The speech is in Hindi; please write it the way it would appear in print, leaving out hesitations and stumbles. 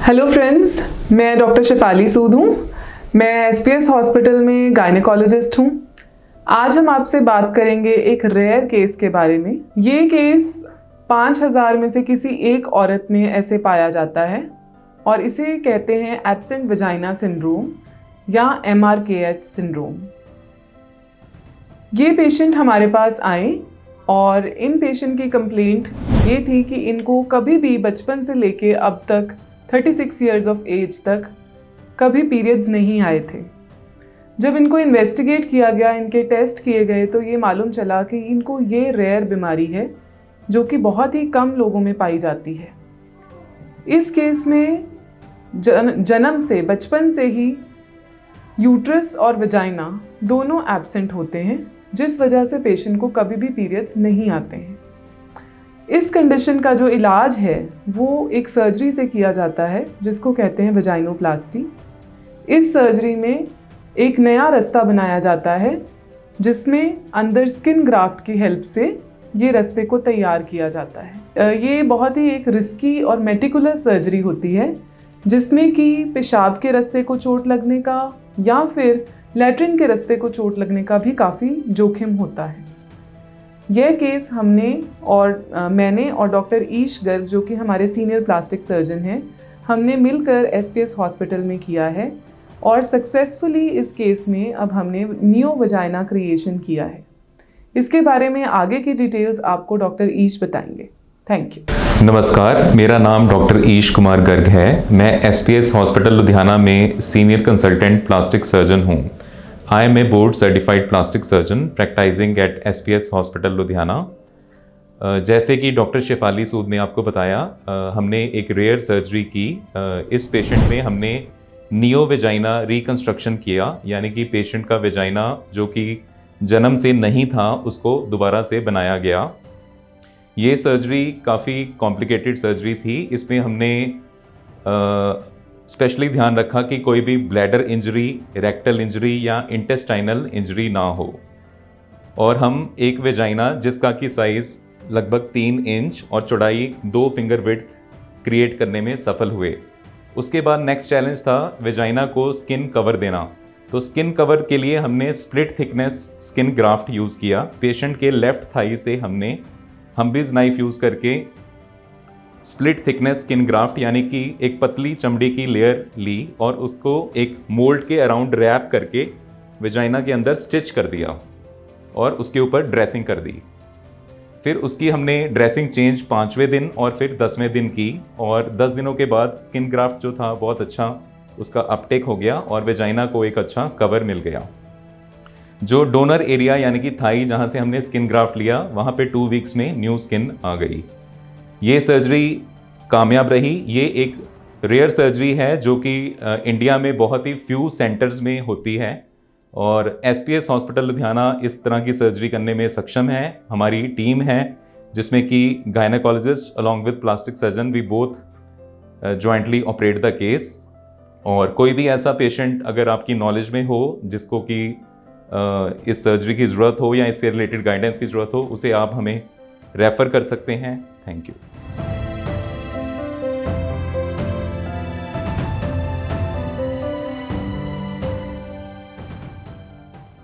हेलो फ्रेंड्स, मैं डॉक्टर शेफाली सूद हूँ। मैं एसपीएस हॉस्पिटल में गायनेकोलॉजिस्ट हूँ। आज हम आपसे बात करेंगे एक रेयर केस के बारे में। ये केस 5000 में से किसी एक औरत में ऐसे पाया जाता है और इसे कहते हैं एब्सेंट वजाइना सिंड्रोम या MRKH सिंड्रोम। ये पेशेंट हमारे पास आए और इन पेशेंट की कंप्लेंट ये थी कि इनको कभी भी बचपन से लेके अब तक 36 इयर्स ऑफ एज तक कभी पीरियड्स नहीं आए थे। जब इनको इन्वेस्टिगेट किया गया, इनके टेस्ट किए गए, तो ये मालूम चला कि इनको ये रेयर बीमारी है जो कि बहुत ही कम लोगों में पाई जाती है। इस केस में जन्म से, बचपन से ही यूट्रस और वजाइना दोनों एब्सेंट होते हैं, जिस वजह से पेशेंट को कभी भी पीरियड्स नहीं आते हैं। इस कंडीशन का जो इलाज है वो एक सर्जरी से किया जाता है जिसको कहते हैं वजाइनोप्लास्टी। इस सर्जरी में एक नया रास्ता बनाया जाता है जिसमें अंदर स्किन ग्राफ्ट की हेल्प से ये रास्ते को तैयार किया जाता है। ये बहुत ही एक रिस्की और मेटिकुलस सर्जरी होती है जिसमें कि पेशाब के रास्ते को चोट लगने का या फिर लैट्रिन के रास्ते को चोट लगने का भी काफ़ी जोखिम होता है। यह केस मैंने और डॉक्टर ईश गर्ग, जो कि हमारे सीनियर प्लास्टिक सर्जन हैं, हमने मिलकर एसपीएस हॉस्पिटल में किया है और सक्सेसफुली इस केस में अब हमने नियो वजाइना क्रिएशन किया है। इसके बारे में आगे की डिटेल्स आपको डॉक्टर ईश बताएंगे। Thank you. नमस्कार, मेरा नाम डॉक्टर ईश कुमार गर्ग है। मैं एसपीएस हॉस्पिटल लुधियाना में सीनियर कंसल्टेंट प्लास्टिक सर्जन हूँ। I am a board certified plastic surgeon practicing at SPS Hospital Ludhiana. जैसे कि डॉक्टर शेफाली सूद ने आपको बताया, हमने एक रेयर सर्जरी की। इस पेशेंट में हमने नियो वेजाइना रिकंस्ट्रक्शन किया, यानी कि पेशेंट का वेजाइना जो कि जन्म से नहीं था उसको दोबारा से बनाया गया। ये सर्जरी काफ़ी कॉम्प्लिकेटेड सर्जरी थी। इसमें हमने स्पेशली ध्यान रखा कि कोई भी ब्लैडर इंजरी, रेक्टल इंजरी या इंटेस्टाइनल इंजरी ना हो। और हम एक वेजाइना जिसका कि साइज़ लगभग 3 इंच और चौड़ाई 2 फिंगर विड्थ क्रिएट करने में सफल हुए। उसके बाद नेक्स्ट चैलेंज था वेजाइना को स्किन कवर देना। तो स्किन कवर के लिए हमने split thickness skin graft use किया। पेशेंट के लेफ्ट थाई से हमने हम्बीज नाइफ यूज़ करके स्प्लिट थिकनेस स्किन ग्राफ्ट यानी कि एक पतली चमड़ी की लेयर ली और उसको एक मोल्ड के अराउंड रैप करके वेजाइना के अंदर स्टिच कर दिया और उसके ऊपर ड्रेसिंग कर दी। फिर उसकी हमने ड्रेसिंग चेंज 5वें दिन और फिर 10वें दिन की, और 10 दिनों के बाद स्किन ग्राफ्ट जो था बहुत अच्छा उसका अपटेक हो गया और वेजाइना को एक अच्छा कवर मिल गया। जो डोनर एरिया यानी कि थाई जहाँ से हमने स्किन ग्राफ्ट लिया, वहाँ पे 2 वीक्स में न्यू स्किन आ गई। ये सर्जरी कामयाब रही। ये एक रेयर सर्जरी है जो कि इंडिया में बहुत ही फ्यू सेंटर्स में होती है और एसपीएस हॉस्पिटल लुधियाना इस तरह की सर्जरी करने में सक्षम है। हमारी टीम है जिसमें कि gynaecologist along with plastic surgeon we both jointly operate the case. और कोई भी ऐसा पेशेंट अगर आपकी नॉलेज में हो जिसको कि इस सर्जरी की ज़रूरत हो या इससे रिलेटेड गाइडेंस की ज़रूरत हो, उसे आप हमें रेफ़र कर सकते हैं। Thank you.